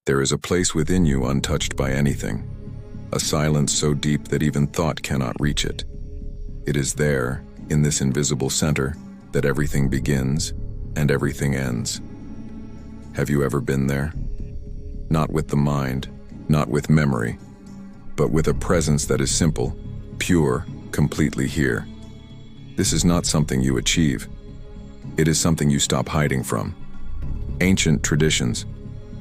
There is a place within you untouched by anything, a silence so deep that even thought cannot reach it. It is there, in this invisible center, that everything begins and everything ends. Have you ever been there? Not with the mind, not with memory, but with a presence that is simple, pure, completely here. This is not something you achieve. It is something you stop hiding from. Ancient traditions,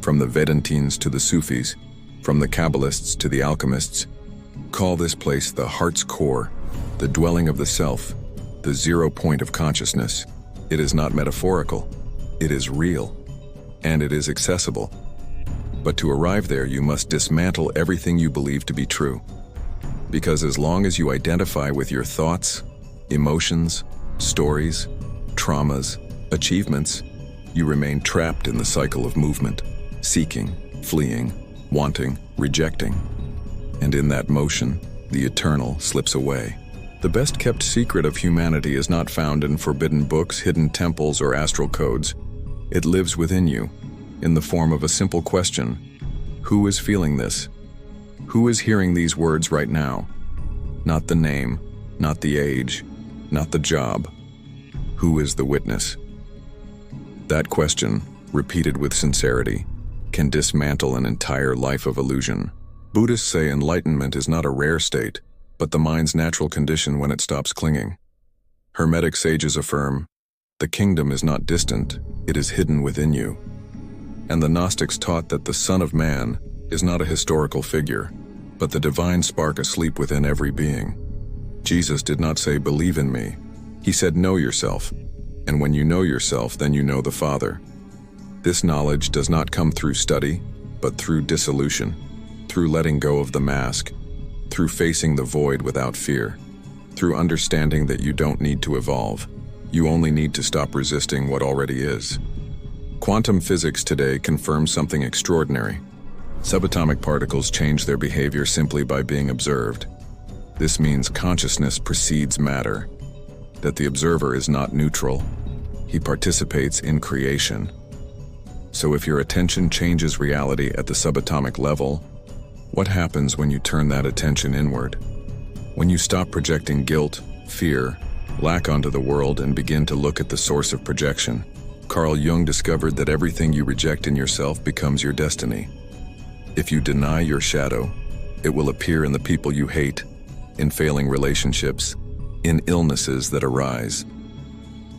from the Vedantines to the Sufis, from the Kabbalists to the alchemists, call this place the heart's core, the dwelling of the self, the 0 point of consciousness. It is not metaphorical. It is real. And it is accessible. But to arrive there, you must dismantle everything you believe to be true. Because as long as you identify with your thoughts, emotions, stories, traumas, achievements, you remain trapped in the cycle of movement, seeking, fleeing, wanting, rejecting. And in that motion, the eternal slips away. The best-kept secret of humanity is not found in forbidden books, hidden temples, or astral codes. It lives within you, in the form of a simple question. Who is feeling this? Who is hearing these words right now? Not the name, not the age, not the job. Who is the witness? That question, repeated with sincerity, can dismantle an entire life of illusion. Buddhists say enlightenment is not a rare state, but the mind's natural condition when it stops clinging. Hermetic sages affirm, the kingdom is not distant, it is hidden within you. And the Gnostics taught that the Son of Man is not a historical figure, but the divine spark asleep within every being. Jesus did not say, believe in me. He said, know yourself. And when you know yourself, then you know the Father. This knowledge does not come through study, but through dissolution, through letting go of the mask, through facing the void without fear, through understanding that you don't need to evolve. You only need to stop resisting what already is. Quantum physics today confirms something extraordinary. Subatomic particles change their behavior simply by being observed. This means consciousness precedes matter, that the observer is not neutral. He participates in creation. So if your attention changes reality at the subatomic level, what happens when you turn that attention inward? When you stop projecting guilt, fear, lack onto the world and begin to look at the source of projection, Carl Jung discovered that everything you reject in yourself becomes your destiny. If you deny your shadow, it will appear in the people you hate, in failing relationships, in illnesses that arise.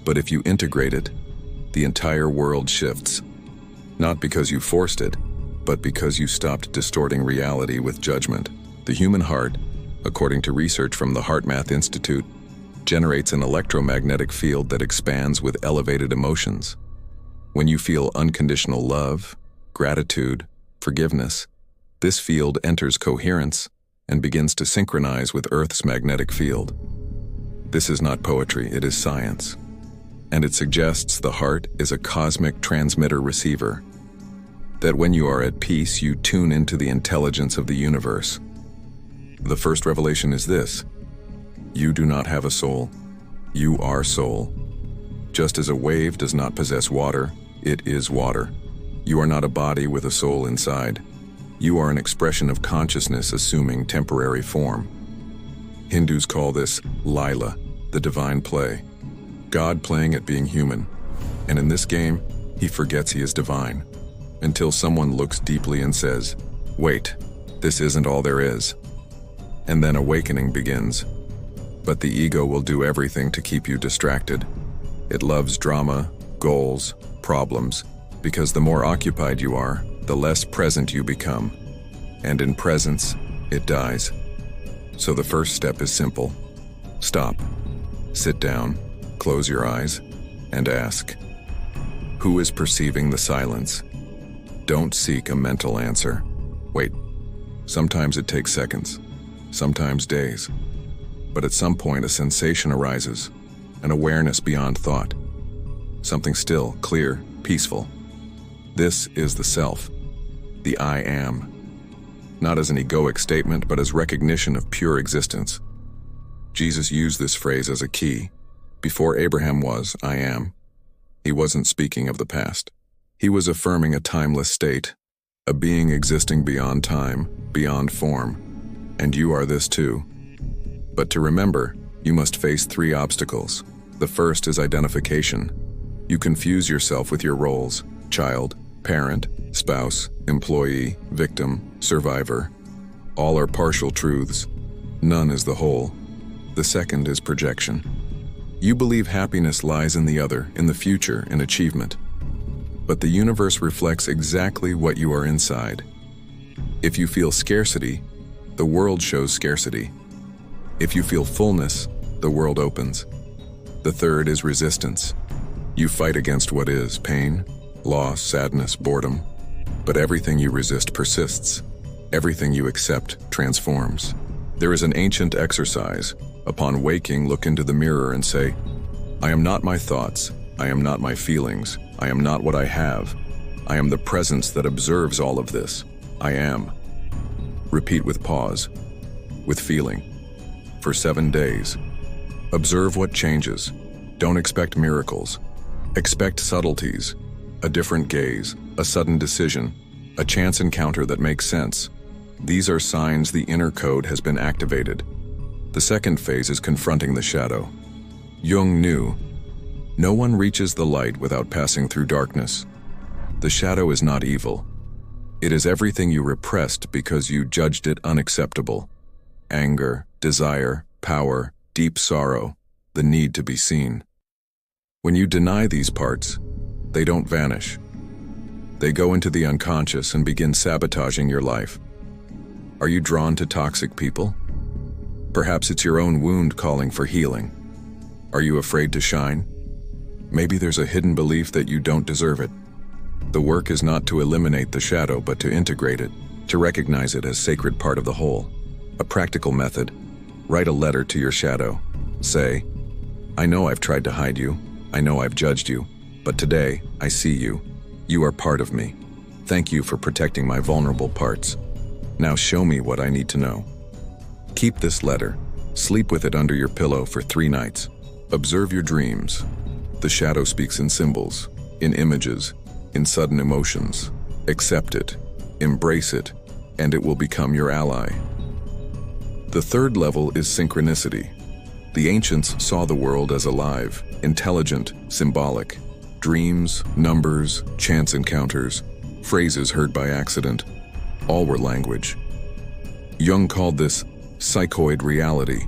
But if you integrate it, the entire world shifts. Not because you forced it, but because you stopped distorting reality with judgment. The human heart, according to research from the HeartMath Institute, generates an electromagnetic field that expands with elevated emotions. When you feel unconditional love, gratitude, forgiveness, this field enters coherence and begins to synchronize with Earth's magnetic field. This is not poetry, it is science. And it suggests the heart is a cosmic transmitter-receiver. That when you are at peace, you tune into the intelligence of the universe. The first revelation is this: you do not have a soul. You are soul. Just as a wave does not possess water, it is water. You are not a body with a soul inside. You are an expression of consciousness assuming temporary form. Hindus call this Lila, the divine play. God playing at being human. And in this game, he forgets he is divine. Until someone looks deeply and says, wait, this isn't all there is. And then awakening begins. But the ego will do everything to keep you distracted. It loves drama, goals, problems, because the more occupied you are, the less present you become. And in presence, it dies. So the first step is simple. Stop. Sit down, close your eyes, and ask, who is perceiving the silence? Don't seek a mental answer. Wait. Sometimes it takes seconds, sometimes days. But at some point a sensation arises, an awareness beyond thought. Something still, clear, peaceful. This is the self, the I am. Not as an egoic statement, but as recognition of pure existence. Jesus used this phrase as a key. Before Abraham was, I am. He wasn't speaking of the past. He was affirming a timeless state, a being existing beyond time, beyond form, and you are this too. But to remember, you must face 3 obstacles. The first is identification. You confuse yourself with your roles: child, parent, spouse, employee, victim, survivor. All are partial truths. None is the whole. The second is projection. You believe happiness lies in the other, in the future, in achievement. But the universe reflects exactly what you are inside. If you feel scarcity, the world shows scarcity. If you feel fullness, the world opens. The third is resistance. You fight against what is: pain, loss, sadness, boredom. But everything you resist persists. Everything you accept transforms. There is an ancient exercise. Upon waking, look into the mirror and say, "I am not my thoughts. I am not my feelings. I am not what I have. I am the presence that observes all of this. I am." Repeat with pause, with feeling, for 7 days. Observe what changes. Don't expect miracles. Expect subtleties, a different gaze, a sudden decision, a chance encounter that makes sense. These are signs the inner code has been activated. The second phase is confronting the shadow. Jung knew, no one reaches the light without passing through darkness. The shadow is not evil. It is everything you repressed because you judged it unacceptable. Anger, desire, power, deep sorrow, the need to be seen. When you deny these parts, they don't vanish. They go into the unconscious and begin sabotaging your life. Are you drawn to toxic people? Perhaps it's your own wound calling for healing. Are you afraid to shine? Maybe there's a hidden belief that you don't deserve it. The work is not to eliminate the shadow, but to integrate it, to recognize it as sacred part of the whole. A practical method: write a letter to your shadow. Say, "I know I've tried to hide you. I know I've judged you. But today, I see you. You are part of me. Thank you for protecting my vulnerable parts. Now show me what I need to know." Keep this letter. Sleep with it under your pillow for 3 nights. Observe your dreams. The shadow speaks in symbols, in images, in sudden emotions. Accept it, embrace it, and it will become your ally. The third level is synchronicity. The ancients saw the world as alive, intelligent, symbolic. Dreams, numbers, chance encounters, phrases heard by accident, all were language. Jung called this psychoid reality,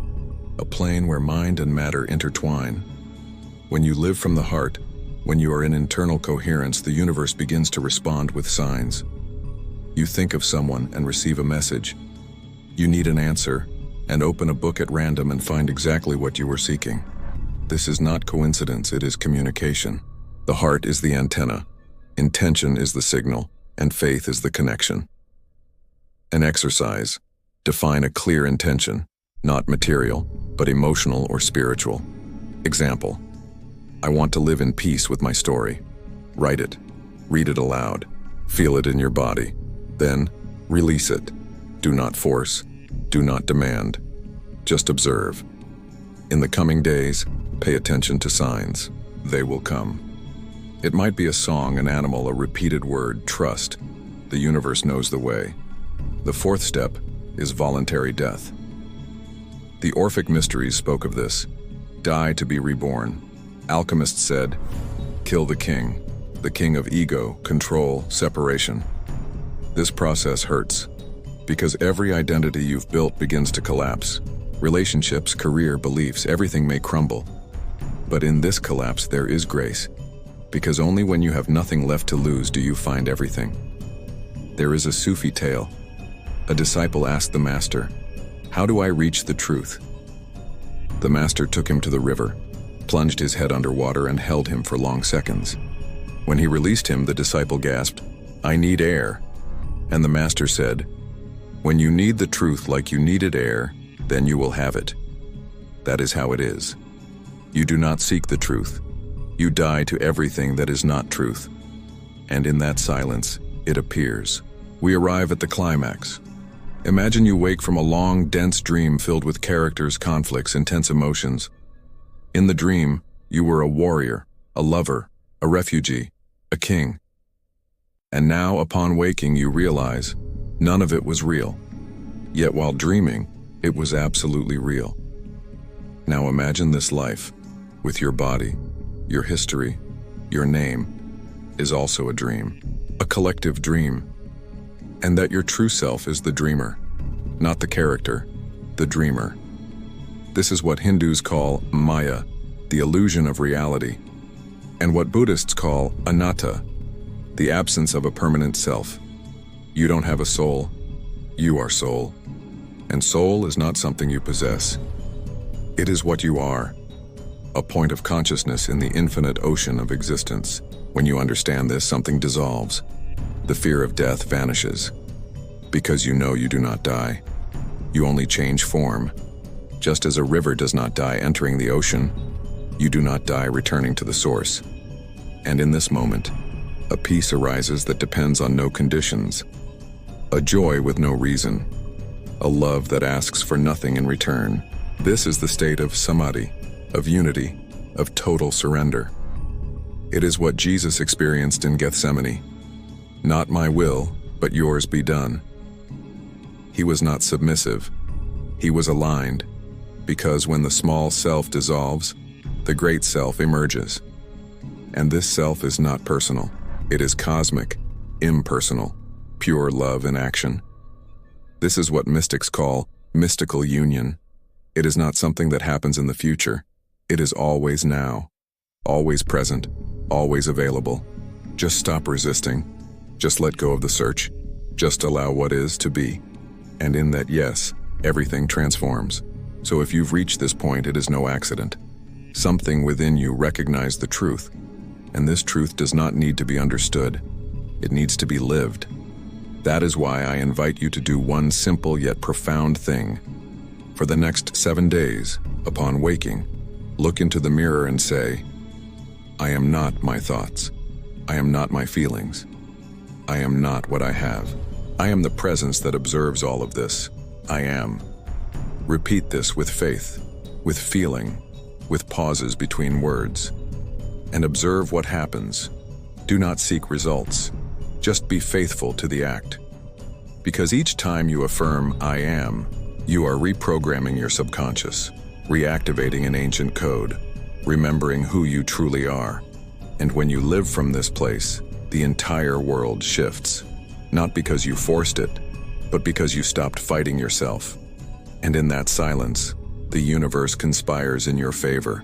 a plane where mind and matter intertwine. When you live from the heart, when you are in internal coherence, the universe begins to respond with signs. You think of someone and receive a message. You need an answer, and open a book at random and find exactly what you were seeking. This is not coincidence, it is communication. The heart is the antenna, intention is the signal, and faith is the connection. An exercise: define a clear intention, not material, but emotional or spiritual. Example: I want to live in peace with my story. Write it, read it aloud, feel it in your body. Then, release it. Do not force, do not demand. Just observe. In the coming days, pay attention to signs. They will come. It might be a song, an animal, a repeated word. Trust. The universe knows the way. The fourth step is voluntary death. The Orphic Mysteries spoke of this. Die to be reborn. Alchemists said, kill the king of ego, control, separation. This process hurts, because every identity you've built begins to collapse. Relationships, career, beliefs, everything may crumble. But in this collapse there is grace, because only when you have nothing left to lose do you find everything. There is a Sufi tale. A disciple asked the master, "How do I reach the truth?" The master took him to the river, plunged his head underwater and held him for long seconds. When he released him, the disciple gasped, "I need air." And the master said, "When you need the truth like you needed air, then you will have it." That is how it is. You do not seek the truth. You die to everything that is not truth. And in that silence, it appears. We arrive at the climax. Imagine you wake from a long, dense dream filled with characters, conflicts, intense emotions. In the dream, you were a warrior, a lover, a refugee, a king. And now, upon waking, you realize none of it was real. Yet while dreaming, it was absolutely real. Now imagine this life, with your body, your history, your name, is also a dream, a collective dream. And that your true self is the dreamer, not the character, the dreamer. This is what Hindus call Maya, the illusion of reality, and what Buddhists call anatta, the absence of a permanent self. You don't have a soul, you are soul. And soul is not something you possess. It is what you are, a point of consciousness in the infinite ocean of existence. When you understand this, something dissolves. The fear of death vanishes. Because you know you do not die. You only change form. Just as a river does not die entering the ocean, you do not die returning to the source. And in this moment, a peace arises that depends on no conditions, a joy with no reason, a love that asks for nothing in return. This is the state of samadhi, of unity, of total surrender. It is what Jesus experienced in Gethsemane. Not my will, but yours be done. He was not submissive. He was aligned, because when the small self dissolves, the great self emerges. And this self is not personal. It is cosmic, impersonal, pure love in action. This is what mystics call mystical union. It is not something that happens in the future. It is always now, always present, always available. Just stop resisting. Just let go of the search. Just allow what is to be. And in that yes, everything transforms. So if you've reached this point, it is no accident. Something within you recognized the truth. And this truth does not need to be understood. It needs to be lived. That is why I invite you to do one simple yet profound thing. For the next 7 days, upon waking, look into the mirror and say, I am not my thoughts. I am not my feelings. I am not what I have. I am the presence that observes all of this. I am. Repeat this with faith, with feeling, with pauses between words. And observe what happens. Do not seek results. Just be faithful to the act. Because each time you affirm, I am, you are reprogramming your subconscious, reactivating an ancient code, remembering who you truly are. And when you live from this place, the entire world shifts. Not because you forced it, but because you stopped fighting yourself. And in that silence, the universe conspires in your favor.